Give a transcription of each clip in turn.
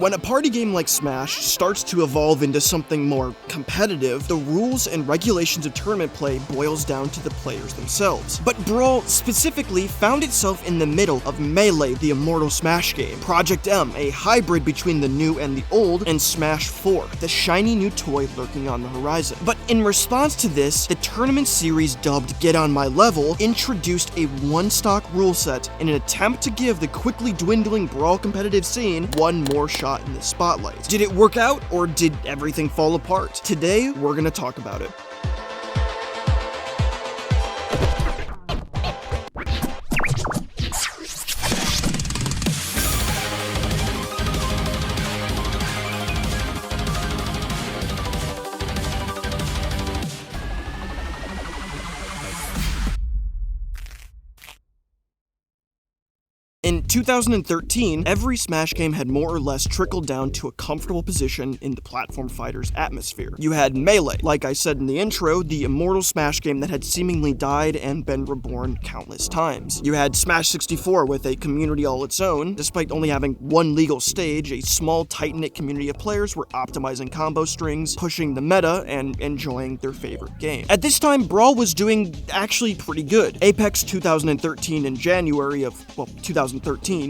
When a party game like Smash starts to evolve into something more competitive, the rules and regulations of tournament play boils down to the players themselves. But Brawl specifically found itself in the middle of Melee, the immortal Smash game, Project M, a hybrid between the new and the old, and Smash 4, the shiny new toy lurking on the horizon. But in response to this, the tournament series dubbed Get On My Level introduced a one-stock rule set in an attempt to give the quickly dwindling Brawl competitive scene one more shot in the spotlight. Did it work out, or did everything fall apart? Today, we're gonna talk about it. In 2013, every Smash game had more or less trickled down to a comfortable position in the platform fighter's atmosphere. You had Melee, like I said in the intro, the immortal Smash game that had seemingly died and been reborn countless times. You had Smash 64 with a community all its own. Despite only having one legal stage, a small tight-knit community of players were optimizing combo strings, pushing the meta, and enjoying their favorite game. At this time, Brawl was doing actually pretty good. Apex 2013 in January of, 2013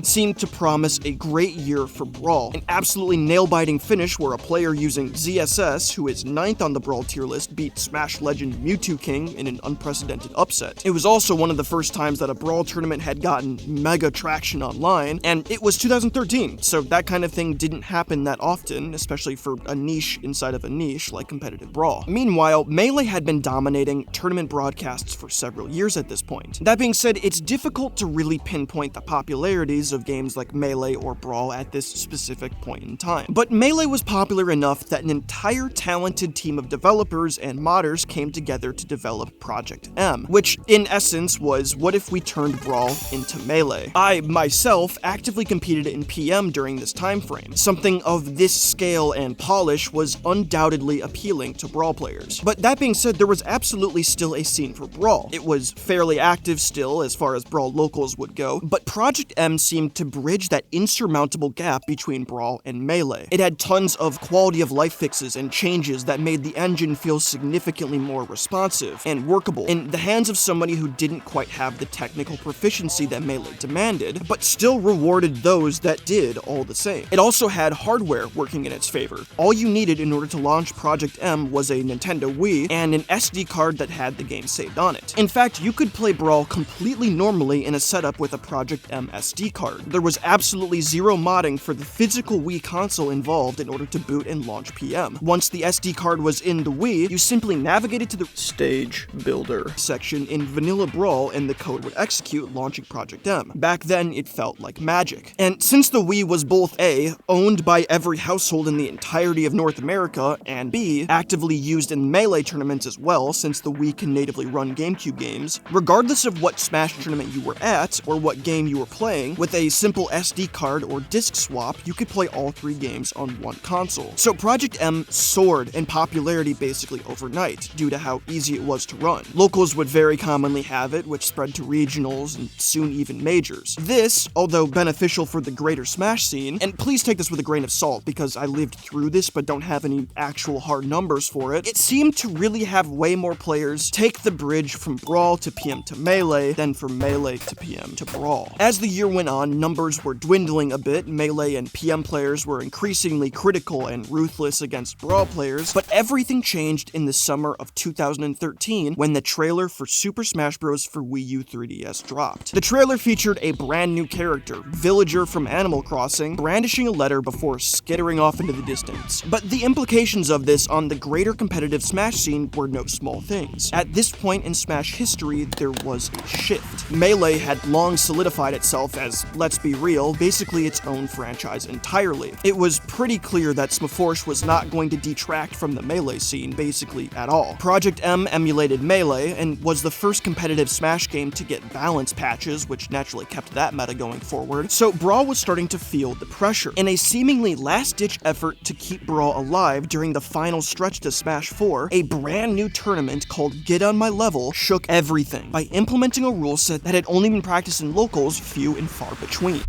seemed to promise a great year for Brawl. An absolutely nail-biting finish where a player using ZSS, who is 9th on the Brawl tier list, beat Smash legend Mewtwo King in an unprecedented upset. It was also one of the first times that a Brawl tournament had gotten mega traction online, and it was 2013, so that kind of thing didn't happen that often, especially for a niche inside of a niche like competitive Brawl. Meanwhile, Melee had been dominating tournament broadcasts for several years at this point. That being said, it's difficult to really pinpoint the popularities of games like Melee or Brawl at this specific point in time. But Melee was popular enough that an entire talented team of developers and modders came together to develop Project M, which in essence was what if we turned Brawl into Melee. I, myself, actively competed in PM during this time frame. Something of this scale and polish was undoubtedly appealing to Brawl players. But that being said, there was absolutely still a scene for Brawl. It was fairly active still as far as Brawl locals would go, but Project M seemed to bridge that insurmountable gap between Brawl and Melee. It had tons of quality of life fixes and changes that made the engine feel significantly more responsive and workable in the hands of somebody who didn't quite have the technical proficiency that Melee demanded, but still rewarded those that did all the same. It also had hardware working in its favor. All you needed in order to launch Project M was a Nintendo Wii and an SD card that had the game saved on it. In fact, you could play Brawl completely normally in a setup with a Project M SD card. There was absolutely zero modding for the physical Wii console involved in order to boot and launch PM. Once the SD card was in the Wii, you simply navigated to the Stage Builder section in Vanilla Brawl and the code would execute, launching Project M. Back then, it felt like magic. And since the Wii was both A, owned by every household in the entirety of North America, and B, actively used in Melee tournaments as well, since the Wii can natively run GameCube games, regardless of what Smash tournament you were at or what game you were playing, with a simple SD card or disc swap, you could play all three games on one console. So Project M soared in popularity basically overnight, due to how easy it was to run. Locals would very commonly have it, which spread to regionals and soon even majors. This, although beneficial for the greater Smash scene, and please take this with a grain of salt because I lived through this but don't have any actual hard numbers for it, it seemed to really have way more players take the bridge from Brawl to PM to Melee than from Melee to PM to Brawl. As the year went on, numbers were dwindling a bit, Melee and PM players were increasingly critical and ruthless against Brawl players, but everything changed in the summer of 2013 when the trailer for Super Smash Bros. For Wii U 3DS dropped. The trailer featured a brand new character, Villager from Animal Crossing, brandishing a letter before skittering off into the distance. But the implications of this on the greater competitive Smash scene were no small things. At this point in Smash history, there was a shift. Melee had long solidified itself as, let's be real, basically its own franchise entirely. It was pretty clear that Smaforsh was not going to detract from the Melee scene basically at all. Project M emulated Melee and was the first competitive Smash game to get balance patches, which naturally kept that meta going forward, so Brawl was starting to feel the pressure. In a seemingly last-ditch effort to keep Brawl alive during the final stretch to Smash 4, a brand new tournament called Get On My Level shook everything by implementing a rule set that had only been practiced in locals few and far between.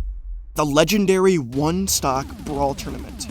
the legendary one-stock Brawl tournament.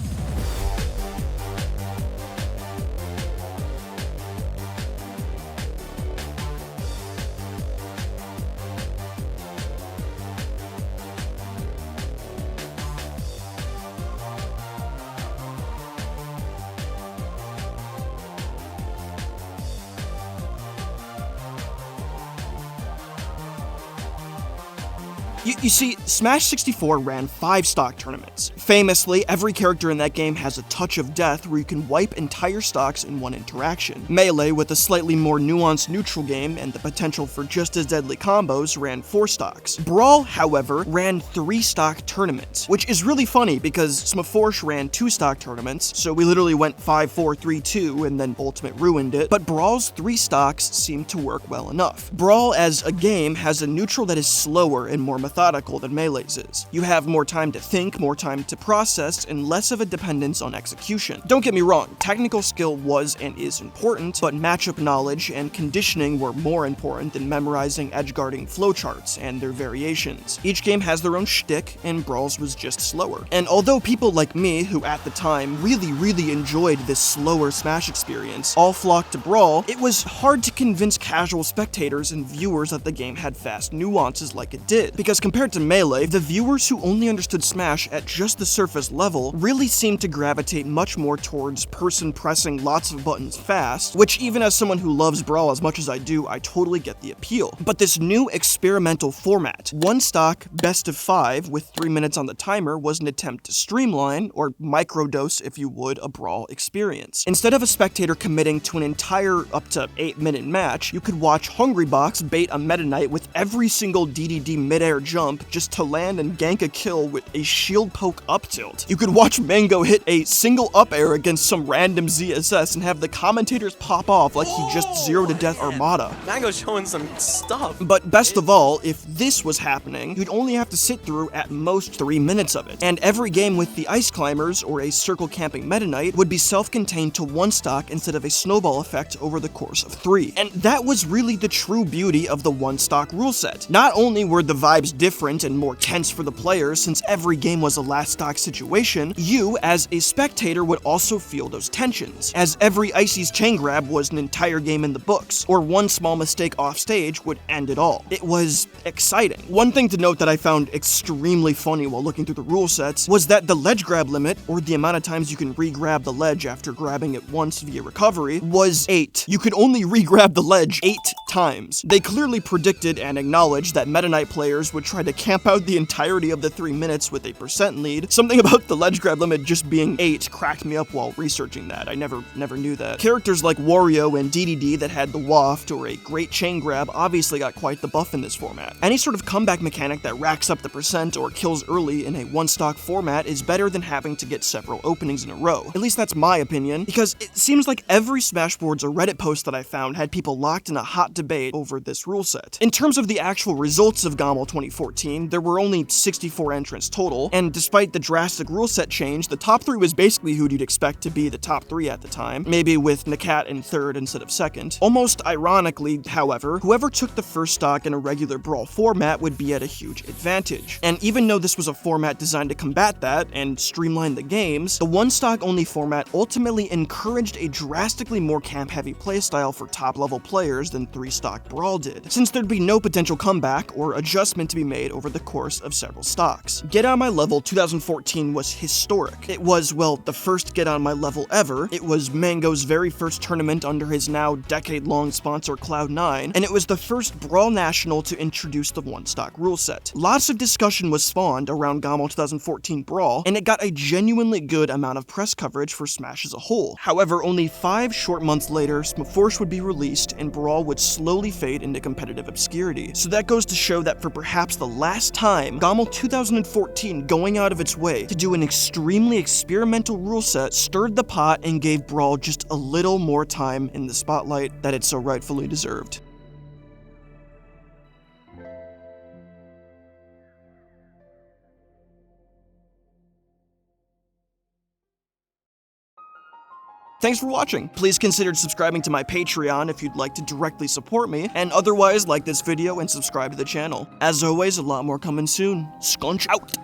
You see, Smash 64 ran 5 stock tournaments. Famously, every character in that game has a touch of death where you can wipe entire stocks in one interaction. Melee, with a slightly more nuanced neutral game and the potential for just as deadly combos, ran 4 stocks. Brawl, however, ran 3 stock tournaments, which is really funny because Smaforsh ran 2 stock tournaments, so we literally went 5-4-3-2 and then Ultimate ruined it, but Brawl's 3 stocks seem to work well enough. Brawl as a game has a neutral that is slower and more methodical than Melee's is. You have more time to think, more time to process, and less of a dependence on execution. Don't get me wrong, technical skill was and is important, but matchup knowledge and conditioning were more important than memorizing edgeguarding flowcharts and their variations. Each game has their own shtick, and Brawl's was just slower. And although people like me, who at the time really enjoyed this slower Smash experience, all flocked to Brawl, it was hard to convince casual spectators and viewers that the game had fast nuances like it did, because compared to Melee, the viewers who only understood Smash at just the surface level really seemed to gravitate much more towards person pressing lots of buttons fast, which even as someone who loves Brawl as much as I do, I totally get the appeal. But this new experimental format, one stock best of 5 with 3 minutes on the timer, was an attempt to streamline, or microdose if you would, a Brawl experience. Instead of a spectator committing to an entire up to 8-minute match, you could watch Hungrybox bait a Meta Knight with every single DDD midair jump just to land and gank a kill with a shield poke up tilt. You could watch Mango hit a single up air against some random ZSS and have the commentators pop off like he just zeroed to death Armada. Mango's showing some stuff. But best of all, if this was happening, you'd only have to sit through at most 3 minutes of it. And every game with the Ice Climbers or a circle camping Meta Knight would be self-contained to one stock instead of a snowball effect over the course of 3. And that was really the true beauty of the one stock rule set. Not only were the vibes different and more tense for the players since every game was a last stock situation, you, as a spectator, would also feel those tensions, as every Icy's chain grab was an entire game in the books, or one small mistake off stage would end it all. It was exciting. One thing to note that I found extremely funny while looking through the rule sets was that the ledge grab limit, or the amount of times you can re-grab the ledge after grabbing it once via recovery, was 8. You could only re-grab the ledge 8 times. They clearly predicted and acknowledged that Meta Knight players would try to camp out the entirety of the 3 minutes with a % lead. Something about the ledge grab limit just being 8 cracked me up while researching that. I never knew that. Characters like Wario and DDD that had the waft or a great chain grab obviously got quite the buff in this format. Any sort of comeback mechanic that racks up the % or kills early in a one stock format is better than having to get several openings in a row. At least that's my opinion, because it seems like every Smashboards or Reddit post that I found had people locked in a hot debate over this rule set. In terms of the actual results of GOML 2014, there were only 64 entrants total, and despite the drastic rule set change, the top 3 was basically who you'd expect to be the top 3 at the time, maybe with Nakat in 3rd instead of 2nd. Almost ironically, however, whoever took the first stock in a regular Brawl format would be at a huge advantage. And even though this was a format designed to combat that and streamline the games, the one stock only format ultimately encouraged a drastically more camp-heavy playstyle for top-level players than 3 stock Brawl did, since there'd be no potential comeback or adjustment to be made over the course of several stocks. Get On My Level 2014 was historic. It was, well, the first Get On My Level ever. It was Mango's very first tournament under his now decade-long sponsor Cloud9, and it was the first Brawl National to introduce the one-stock rule set. Lots of discussion was spawned around GOML 2014 Brawl, and it got a genuinely good amount of press coverage for Smash as a whole. However, only 5 short months later, Smaforsh would be released, and Brawl would slowly fade into competitive obscurity. So that goes to show that for perhaps the last time, GOML 2014 going out of its way to do an extremely experimental rule set stirred the pot and gave Brawl just a little more time in the spotlight that it so rightfully deserved. Thanks for watching. Please consider subscribing to my Patreon if you'd like to directly support me, and otherwise like this video and subscribe to the channel. As always, a lot more coming soon. Scunch out!